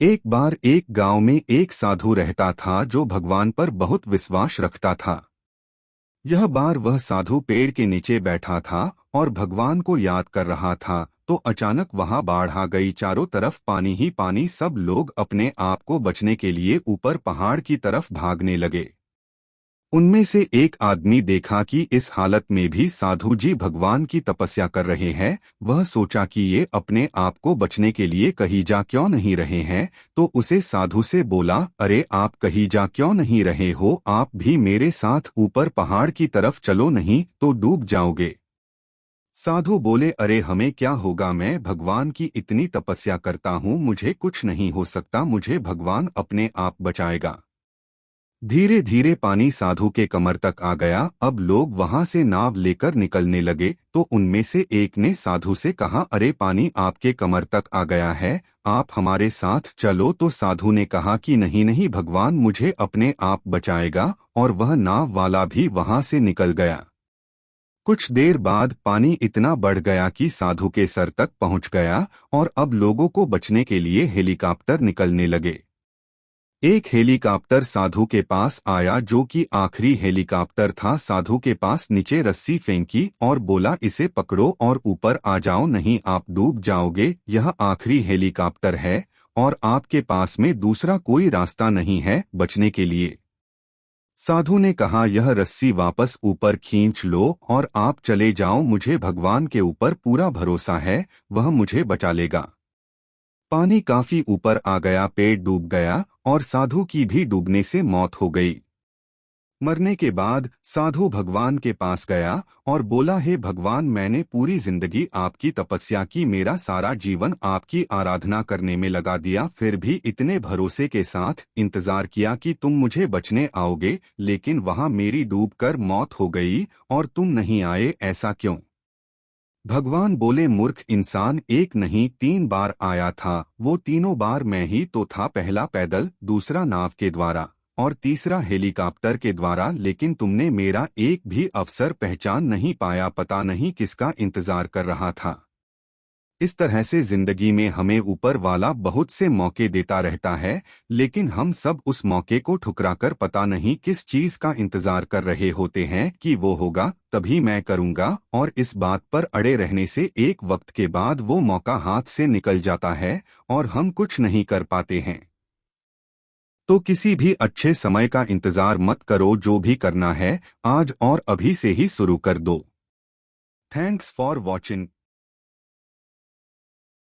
एक बार एक गांव में एक साधु रहता था जो भगवान पर बहुत विश्वास रखता था। यह बार वह साधु पेड़ के नीचे बैठा था और भगवान को याद कर रहा था तो अचानक वहां बाढ़ आ गई। चारों तरफ पानी ही पानी। सब लोग अपने आप को बचने के लिए ऊपर पहाड़ की तरफ भागने लगे। उनमें से एक आदमी देखा कि इस हालत में भी साधु जी भगवान की तपस्या कर रहे हैं। वह सोचा कि ये अपने आप को बचने के लिए कहीं जा क्यों नहीं रहे हैं, तो उसे साधु से बोला, अरे आप कहीं जा क्यों नहीं रहे हो, आप भी मेरे साथ ऊपर पहाड़ की तरफ चलो, नहीं तो डूब जाओगे। साधु बोले, अरे हमें क्या होगा, मैं भगवान की इतनी तपस्या करता हूँ, मुझे कुछ नहीं हो सकता, मुझे भगवान अपने आप बचाएगा। धीरे धीरे पानी साधु के कमर तक आ गया। अब लोग वहां से नाव लेकर निकलने लगे तो उनमें से एक ने साधु से कहा, अरे पानी आपके कमर तक आ गया है, आप हमारे साथ चलो। तो साधु ने कहा कि नहीं नहीं, भगवान मुझे अपने आप बचाएगा, और वह नाव वाला भी वहां से निकल गया। कुछ देर बाद पानी इतना बढ़ गया कि साधु के सर तक पहुंच गया और अब लोगों को बचने के लिए हेलीकॉप्टर निकलने लगे। एक हेलीकॉप्टर साधु के पास आया जो कि आखिरी हेलीकॉप्टर था। साधु के पास नीचे रस्सी फेंकी और बोला, इसे पकड़ो और ऊपर आ जाओ, नहीं आप डूब जाओगे, यह आखिरी हेलीकॉप्टर है और आपके पास में दूसरा कोई रास्ता नहीं है बचने के लिए। साधु ने कहा, यह रस्सी वापस ऊपर खींच लो और आप चले जाओ, मुझे भगवान के ऊपर पूरा भरोसा है, वह मुझे बचा लेगा। पानी काफी ऊपर आ गया, पेड़ डूब गया और साधु की भी डूबने से मौत हो गई। मरने के बाद साधु भगवान के पास गया और बोला, हे भगवान, मैंने पूरी जिंदगी आपकी तपस्या की, मेरा सारा जीवन आपकी आराधना करने में लगा दिया, फिर भी इतने भरोसे के साथ इंतजार किया कि तुम मुझे बचने आओगे, लेकिन वहां मेरी डूबकर मौत हो गई और तुम नहीं आए, ऐसा क्यों? भगवान बोले, मूर्ख इंसान, एक नहीं 3 बार आया था, वो तीनों बार मैं ही तो था, पहला पैदल, दूसरा नाव के द्वारा और तीसरा हेलीकॉप्टर के द्वारा, लेकिन तुमने मेरा एक भी अवसर पहचान नहीं पाया, पता नहीं किसका इंतजार कर रहा था। इस तरह से जिंदगी में हमें ऊपर वाला बहुत से मौके देता रहता है, लेकिन हम सब उस मौके को ठुकराकर पता नहीं किस चीज का इंतजार कर रहे होते हैं कि वो होगा तभी मैं करूंगा, और इस बात पर अड़े रहने से एक वक्त के बाद वो मौका हाथ से निकल जाता है और हम कुछ नहीं कर पाते हैं। तो किसी भी अच्छे समय का इंतजार मत करो, जो भी करना है आज और अभी से ही शुरू कर दो। Thanks for watching.